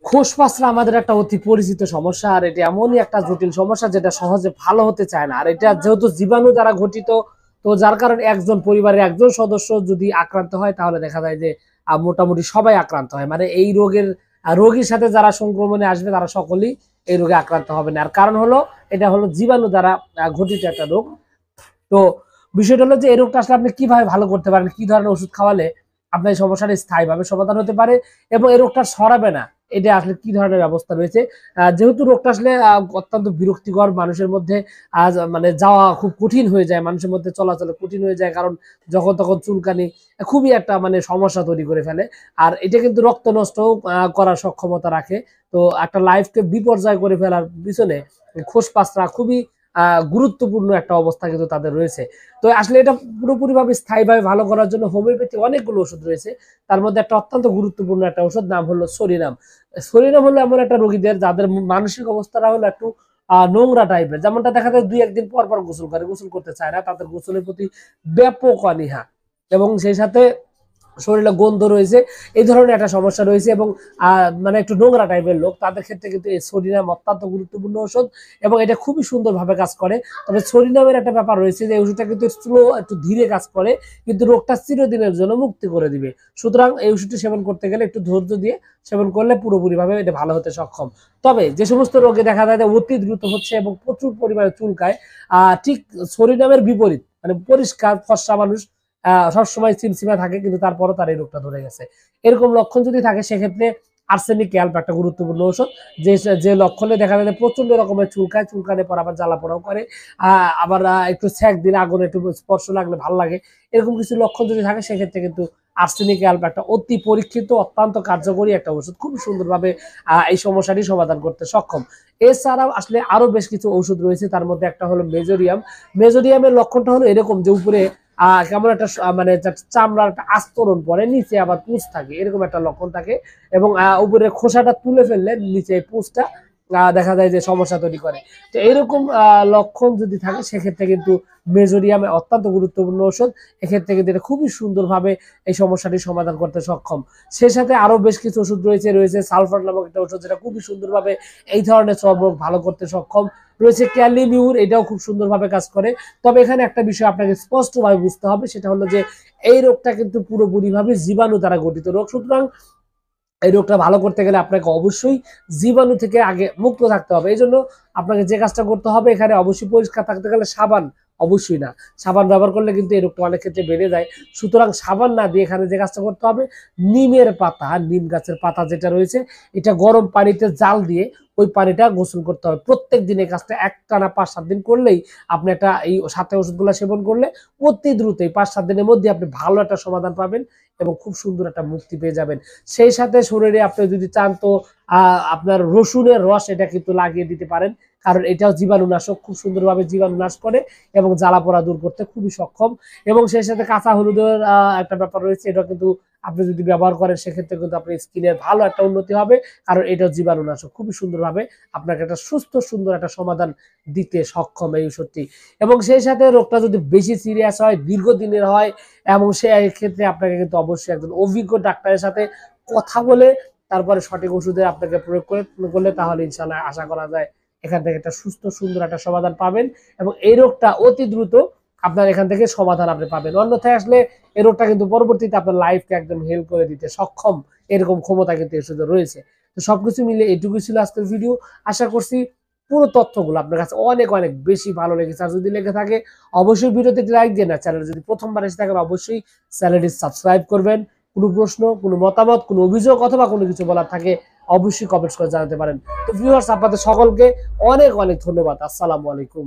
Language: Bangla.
খোসপাসরা আমাদের একটা অতি পরিচিত সমস্যা, আর এটা এমনই একটা জটিল সমস্যা যেটা সহজে ভালো হতে চায় না। আর এটা যেহেতু জীবাণু দ্বারা গঠিত, তো যার কারণে একজন পরিবারের একজন সদস্য যদি আক্রান্ত হয় তাহলে দেখা যায় যে মোটামুটি সবাই আক্রান্ত হয়। মানে এই রোগীর সাথে যারা সংক্রমণে আসবে তারা সকলেই এই রোগে আক্রান্ত হবে না। আর কারণ হলো এটা হলো জীবাণু দ্বারা গঠিত একটা রোগ। তো বিষয়টা হলো যে এই রোগটা আসলে আপনি কিভাবে ভালো করতে পারেন, কি ধরনের ওষুধ খাওয়ালে আপনার এই সমস্যাটা স্থায়ীভাবে সমাধান হতে পারে এবং এই রোগটা ছড়াবে না, এটা আসলে কি ধরনের ব্যবস্থা রয়েছে। যেহেতু রোগটা আসলে অত্যন্ত বিরক্তিকর, মানুষের মধ্যে মানে যাওয়া খুব কঠিন হয়ে যায়, মানুষের মধ্যে চলাচল কঠিন হয়ে যায়, কারণ যখন তখন চুলকানি খুবই একটা মানে সমস্যা তৈরি করে ফেলে। আর এটা কিন্তু রক্ত নষ্ট করার সক্ষমতা রাখে। তো একটা লাইফকে বিপর্যয় করে ফেলার পিছনে খোসপাসরা খুবই গুরুত্বপূর্ণ একটা অবস্থা কিন্তু তাদের রয়েছে। তো আসলে এটা পুরোপুরিভাবে স্থায়ীভাবে ভালো করার জন্য হোমিওপ্যাথি অনেকগুলো ওষুধ রয়েছে। তার মধ্যে একটা অত্যন্ত গুরুত্বপূর্ণ একটা ওষুধ নাম হলো সরিনাম। সরিনাম হলো এমন একটা রোগীদের যাদের মানসিক অবস্থাটা হলো একটু নোংরা টাইপের, যেমনটা দেখা যায় 2-1 দিন পর পর গোসল করে, গোসল করতে চায় না, তাদের গোসলের প্রতি ব্যাপক অনীহা এবং সেই সাথে শরীরে গন্ধ রয়েছে, এই ধরনের একটা সমস্যা রয়েছে এবং মানে একটু নোংরা টাইপের লোক, তাদের ক্ষেত্রে কিন্তু এই সরিনাম অত্যন্ত গুরুত্বপূর্ণ ওষুধ এবং এটা খুবই সুন্দরভাবে কাজ করে। তবে সরিনামের একটা ব্যাপার রয়েছে যে ওষুধটা কিন্তু স্লো, একটু ধীরে কাজ করে, কিন্তু রোগটা চিরদিনের জন্য মুক্তি করে দিবে। সুতরাং এই ওষুধটি সেবন করতে গেলে একটু ধৈর্য দিয়ে সেবন করলে পুরোপুরিভাবে এটা ভালো হতে সক্ষম। তবে যে সমস্ত রোগে দেখা যায় যে অতি দ্রুত হচ্ছে এবং প্রচুর পরিমাণে চুলকায়, ঠিক সরিনামের বিপরীত, মানে পরিষ্কার ফর্সা মানুষ সবসময় চিমচিমা থাকে কিন্তু তারপরও তার এই রোগটা ধরে গেছে, এরকম লক্ষণ যদি থাকে সেক্ষেত্রে আর্সেনিক ক্যাল্প একটা গুরুত্বপূর্ণ ওষুধ। যে লক্ষণে দেখা যায় প্রচন্ড রকমের চুলকায়, চুলকানে পর আবার জ্বালা পোড়াও করে, আবার একটু ছ্যাঁক দিলে আগুন একটু স্পর্শ লাগলে ভালো লাগে, এরকম কিছু লক্ষণ যদি থাকে সেক্ষেত্রে কিন্তু আর্সেনিক ক্যাল্প একটা অতি পরীক্ষিত অত্যন্ত কার্যকরী একটা ওষুধ, খুব সুন্দরভাবে এই সমস্যাটি সমাধান করতে সক্ষম। এছাড়াও আসলে আরো বেশ কিছু ওষুধ রয়েছে, তার মধ্যে একটা হলো মেজোরিয়াম। মেজোরিয়ামের লক্ষণটা হলো এরকম যে উপরে কেমন একটা মানে চামড়ার একটা আস্তরণ পরে, নিচে আবার পুঁজ থাকে, এরকম একটা লক্ষণ থাকে এবং উপরে খোসাটা তুলে ফেললে নিচে পুঁজটা দেখা যায় যে সমস্যা তৈরি করে। তো এইরকম লক্ষণ যদি থাকে সেক্ষেত্রে কিন্তু মেজোরিয়াম অত্যন্ত গুরুত্বপূর্ণ ওষুধ, এক্ষেত্রে কিন্তু এটা খুবই সুন্দরভাবে এই সমস্যাটি সমাধান করতে সক্ষম। সেই সাথে আরো বেশ কিছু ওষুধ রয়েছে সালফার নামক একটা ওষুধ যেটা খুবই সুন্দরভাবে এই ধরনের চর্মরোগ ভালো করতে সক্ষম। রয়েছে ক্যালিমিউর, এটাও খুব সুন্দরভাবে কাজ করে। তবে এখানে একটা বিষয় আপনাকে স্পষ্টভাবে বুঝতে হবে, সেটা হলো যে এই রোগটা কিন্তু পুরোপুরিভাবে জীবাণু দ্বারা গঠিত রোগ। সুতরাং এই রোগটা ভালো করতে গেলে আপনাকে অবশ্যই জীবাণু থেকে আগে মুক্ত থাকতে হবে। এই জন্য আপনাকে যে কাজটা করতে হবে, এখানে অবশ্যই পরিষ্কার থাকতে গেলে সাবান অবশ্যই না, সাবান ব্যবহার করলে কিন্তু এই রোগটা অনেক ক্ষেত্রে বেড়ে যায়। সুতরাং সাবান না দিয়ে এখানে যে কাজটা করতে হবে, নিমের পাতা, নিম গাছের পাতা যেটা রয়েছে, এটা গরম পানিতে জাল দিয়ে ওই পানিটা গোসল করতে হবে প্রত্যেক দিন। এই কাজটা একটানা 5-7 দিন করলেই আপনি একটা এই সাথে ওষুধগুলো সেবন করলে অতি দ্রুতই 5-7 দিনের মধ্যে আপনি ভালো একটা সমাধান পাবেন এবং খুব সুন্দর একটা মুক্তি পেয়ে যাবেন। সেই সাথে শরীরে আপনি যদি চান তো আপনার রসুনের রস এটা কিন্তু লাগিয়ে দিতে পারেন, কারণ এটাও জীবাণুনাশক, খুব সুন্দরভাবে জীবাণু নাশ করে এবং জ্বালা পোড়া দূর করতে খুবই সক্ষম। এবং সেই সাথে কাঁচা হলুদের একটা ব্যাপার রয়েছে, এটা কিন্তু আপনি যদি ব্যবহার করেন সেক্ষেত্রে কিন্তু আপনার স্কিনের ভালো একটা উন্নতি হবে, কারণ এটা জীবাণুনাশক, খুবই সুন্দরভাবে আপনাকে একটা সুস্থ সুন্দর একটা সমাধান দিতে সক্ষম এই ওষুধটি। এবং সেই সাথে রোগটা যদি বেশি সিরিয়াস হয়, দীর্ঘদিনের হয়, এবং সেই ক্ষেত্রে আপনাকে কিন্তু অবশ্যই একজন অভিজ্ঞ ডাক্তারের সাথে কথা বলে তারপরে সঠিক ওষুধে আপনাকে প্রয়োগ করলে তাহলে ইনশাআল্লাহ আশা করা যায় এখান থেকে একটা সুস্থ সুন্দর একটা সমাধান পাবেন এবং এই রোগটা অতি দ্রুত আপনার এখান থেকে সমাধান আপনি পাবেন। অন্যথায় আসলে এই রোগটা কিন্তু পরবর্তীতে আপনার লাইফকে একদম হেল্প করে দিতে সক্ষম, এরকম ক্ষমতা কিন্তু এই ওষুধে রয়েছে। তো সবকিছু মিলে এটুকুই ছিল আজকের ভিডিও। আশা করছি পুরো তথ্যগুলো আপনার কাছে অনেক অনেক বেশি ভালো লেগেছে। আর যদি লেগে থাকে অবশ্যই ভিডিওতে লাইক দেন, না চ্যানেল যদি প্রথমবার এসে থাকেন অবশ্যই চ্যানেলটি সাবস্ক্রাইব করবেন। কোনো প্রশ্ন, কোনো মতামত, কোনো অভিযোগ অথবা কোনো কিছু বলার থাকে অবশ্যই কমেন্টস করে জানাতে পারেন। তো ভিউয়ার্স, আপনাদের সকলকে অনেক অনেক ধন্যবাদ। আসসালামু আলাইকুম।